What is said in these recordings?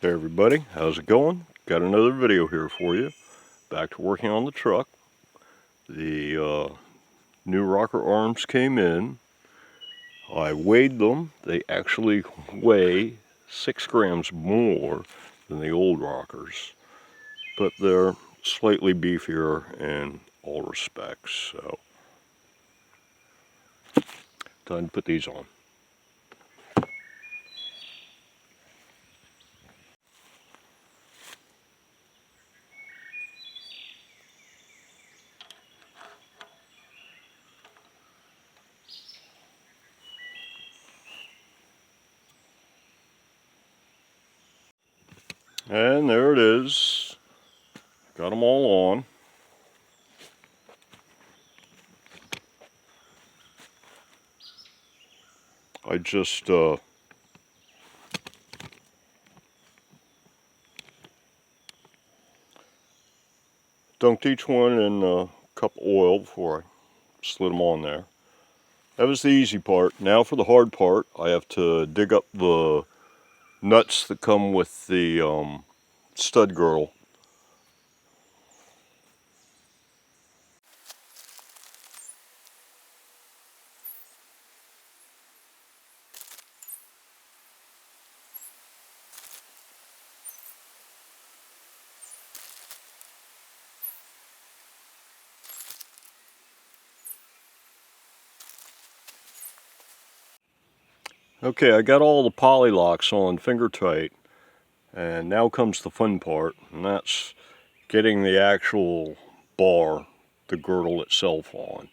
Hey everybody, how's it going? Got another video here for you. Back to working on the truck. The new rocker arms came in. I weighed them. They actually weigh 6 grams more than the old rockers, but they're slightly beefier in all respects. So, time to put these on. And there it is. Got them all on. I just dunked each one in a cup of oil before I slid them on there. That was the easy part. Now for the hard part, I have to dig up the nuts that come with the stud girdle. Okay, I got all the poly locks on finger tight, and now comes the fun part, and that's getting the actual bar, the girdle itself on.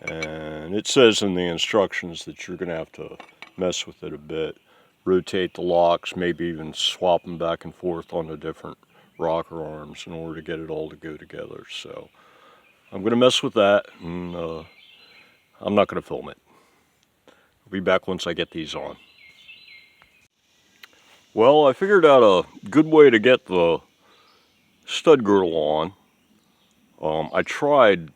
And it says in the instructions that you're going to have to mess with it a bit, rotate the locks, maybe even swap them back and forth on the different rocker arms in order to get it all to go together. So I'm going to mess with that, and I'm not going to film it. I'll be back once I get these on. Well, I figured out a good way to get the stud girdle on. I tried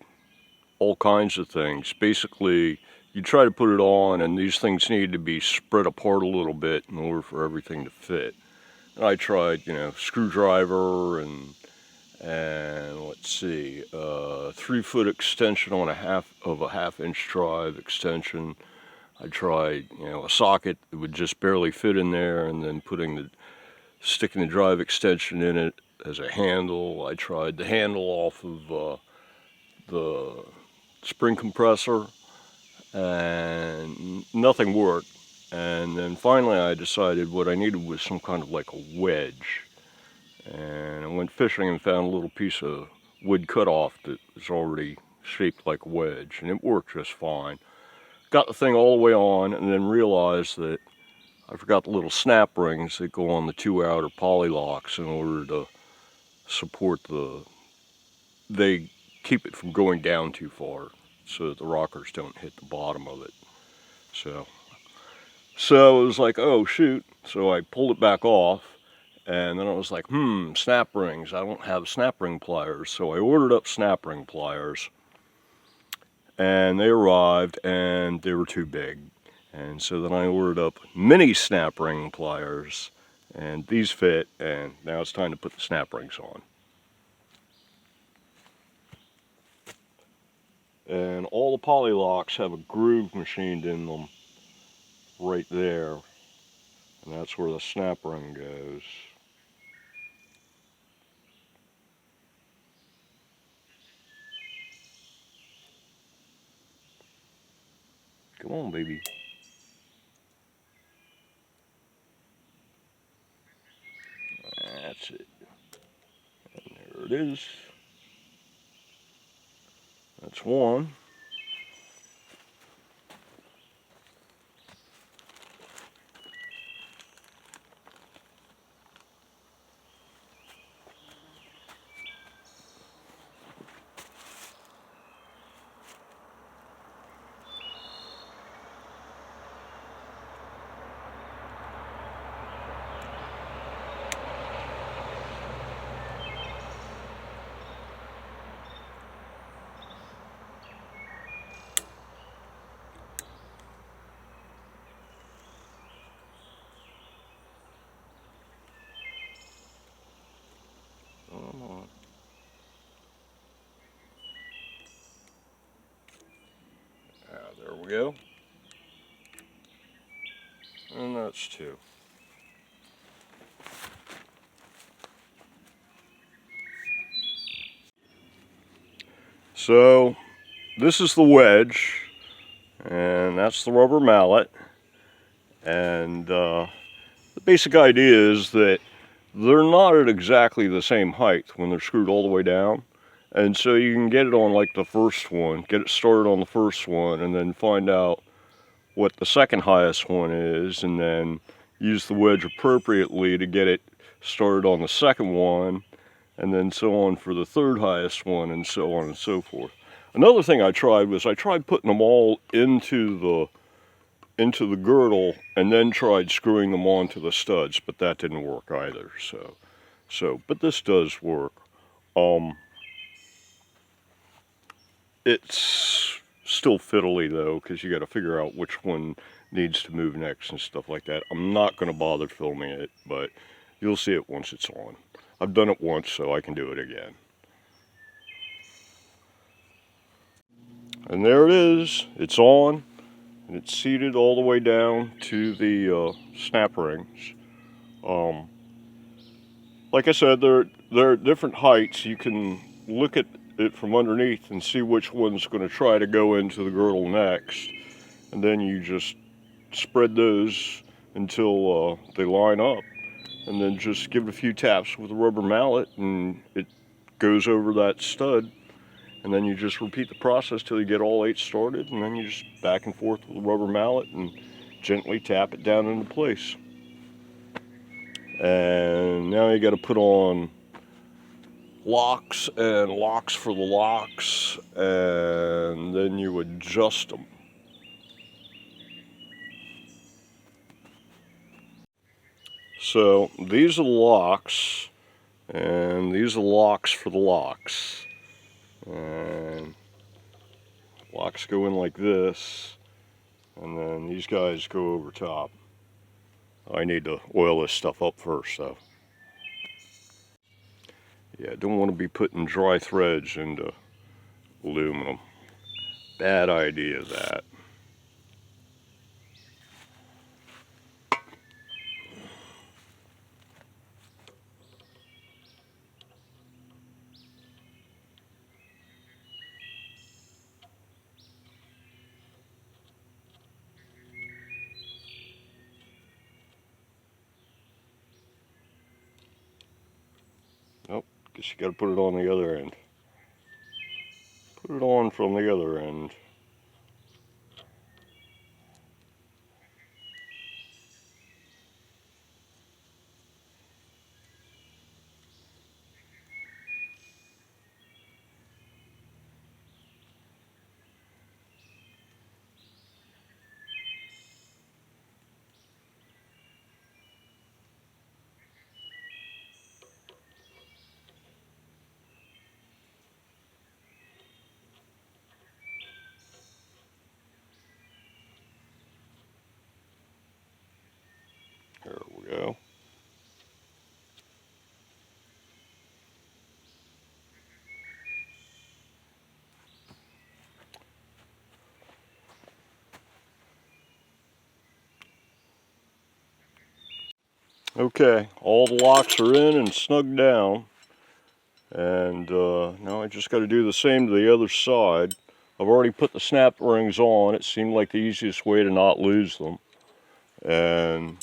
all kinds of things. Basically, you try to put it on and these things need to be spread apart a little bit in order for everything to fit. And I tried, screwdriver and let's see, 3-foot extension on a half-inch drive extension. I tried, a socket that would just barely fit in there, and then sticking the drive extension in it as a handle. I tried the handle off of the spring compressor, and nothing worked. And then finally I decided what I needed was some kind of like a wedge. And I went fishing and found a little piece of wood cutoff that was already shaped like a wedge, and it worked just fine. Got the thing all the way on, and then realized that I forgot the little snap rings that go on the 2 outer poly locks in order to support they keep it from going down too far so that the rockers don't hit the bottom of it. So it was like, oh shoot. So I pulled it back off, and then I was like, snap rings. I don't have snap ring pliers. So I ordered up snap ring pliers, and they arrived and they were too big. And so then I ordered up mini snap ring pliers, and these fit, and now it's time to put the snap rings on. And all the poly locks have a groove machined in them right there, and that's where the snap ring goes. Come on, baby. That's it. And there it is. That's one. go. And that's 2. So this is the wedge, and that's the rubber mallet. And the basic idea is that they're not at exactly the same height when they're screwed all the way down. And so you can get it on like the first one, get it started on the first one, and then find out what the second highest one is, and then use the wedge appropriately to get it started on the second one, and then so on for the third highest one, and so on and so forth. Another thing I tried was I tried putting them all into the girdle and then tried screwing them onto the studs, but that didn't work either. But this does work. It's still fiddly though, because you got to figure out which one needs to move next and stuff like that. I'm not going to bother filming it, but you'll see it once it's on. I've done it once, so I can do it again. And there it is. It's on, and it's seated all the way down to the snap rings. Like I said, they're at different heights. You can look at it from underneath and see which one's going to try to go into the girdle next, and then you just spread those until they line up, and then just give it a few taps with a rubber mallet and it goes over that stud, and then you just repeat the process till you get all 8 started, and then you just back and forth with the rubber mallet and gently tap it down into place. And now you got to put on locks and locks for the locks, and then you adjust them. So these are the locks, and these are the locks for the locks. And locks go in like this, and then these guys go over top. I need to oil this stuff up first though. Yeah, I don't want to be putting dry threads into aluminum. Bad idea, that. Nope, guess you gotta put it on the other end. Put it on from the other end. There we go. Okay, all the locks are in and snugged down, and now I just got to do the same to the other side. I've already put the snap rings on. It seemed like the easiest way to not lose them. And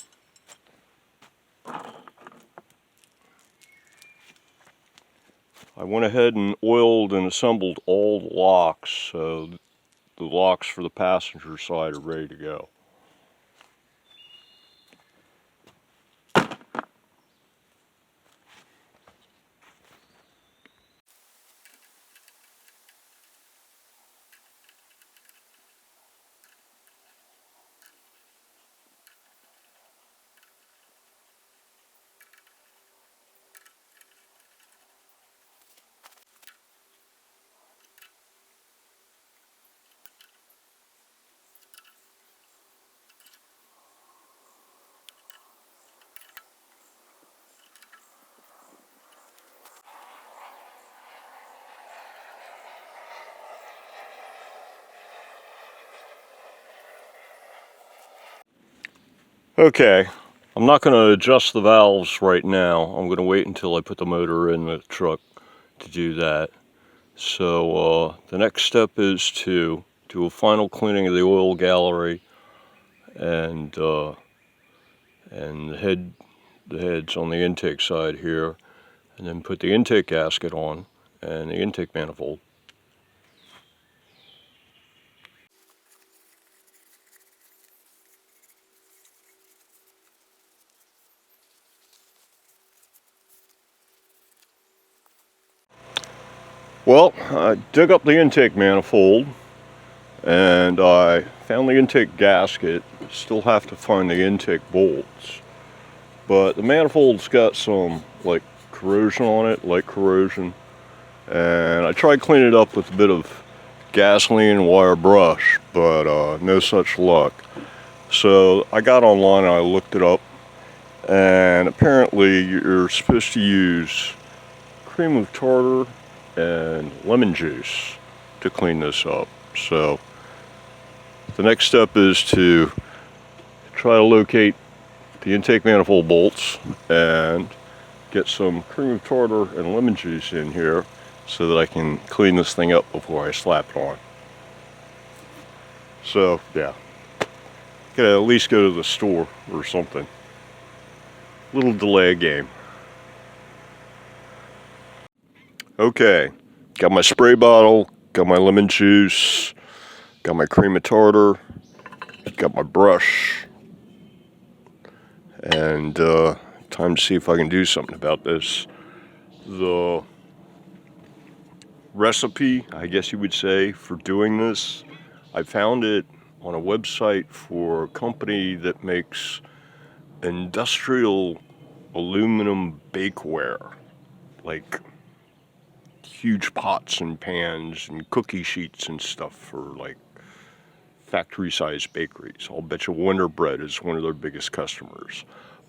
I went ahead and oiled and assembled all the locks, so the locks for the passenger side are ready to go. Okay, I'm not going to adjust the valves right now. I'm going to wait until I put the motor in the truck to do that. So the next step is to do a final cleaning of the oil gallery and the heads on the intake side here, and then put the intake gasket on and the intake manifold. Well, I dug up the intake manifold and I found the intake gasket. Still have to find the intake bolts, but the manifold's got some like corrosion on it, light corrosion, and I tried cleaning it up with a bit of gasoline and wire brush, but no such luck. So I got online and I looked it up, and apparently you're supposed to use cream of tartar and lemon juice to clean this up. So the next step is to try to locate the intake manifold bolts and get some cream of tartar and lemon juice in here so that I can clean this thing up before I slap it on. So yeah, gotta at least go to the store or something. Little delay game. Okay, got my spray bottle, got my lemon juice, got my cream of tartar, got my brush, and time to see if I can do something about this. The recipe, I guess you would say, for doing this, I found it on a website for a company that makes industrial aluminum bakeware, like huge pots and pans and cookie sheets and stuff for like factory-sized bakeries. I'll bet you Wonder Bread is one of their biggest customers.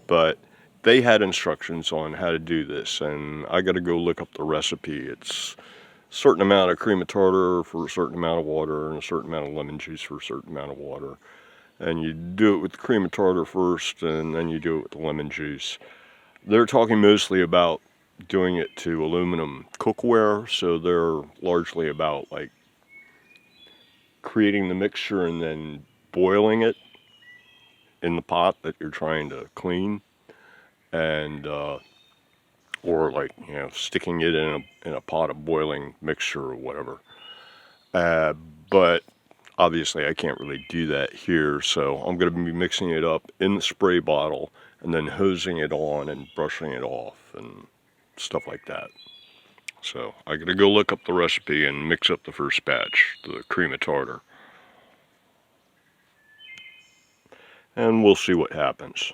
But they had instructions on how to do this, and I got to go look up the recipe. It's a certain amount of cream of tartar for a certain amount of water and a certain amount of lemon juice for a certain amount of water. And you do it with the cream of tartar first, and then you do it with the lemon juice. They're talking mostly about doing it to aluminum cookware, so they're largely about like creating the mixture and then boiling it in the pot that you're trying to clean, and or like, you know, sticking it in a pot of boiling mixture or whatever. But obviously I can't really do that here, so I'm going to be mixing it up in the spray bottle and then hosing it on and brushing it off and stuff like that. So I got to go look up the recipe and mix up the first batch, the cream of tartar, and we'll see what happens.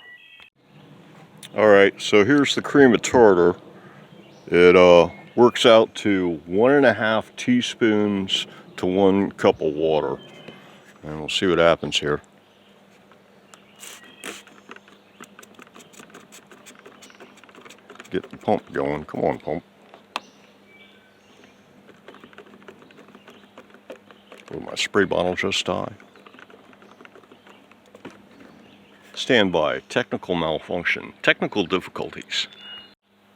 Alright, so here's the cream of tartar. It works out to 1.5 teaspoons to 1 cup of water. And we'll see what happens here. Get the pump going. Come on, pump. Will my spray bottle just die? Stand by. Technical malfunction. Technical difficulties.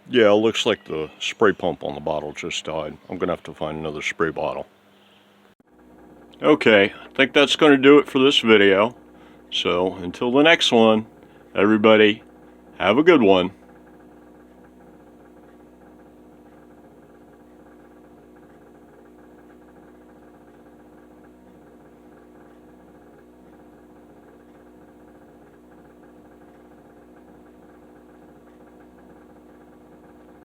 Yeah, it looks like the spray pump on the bottle just died. I'm going to have to find another spray bottle. Okay, I think that's going to do it for this video. So, until the next one, everybody, have a good one.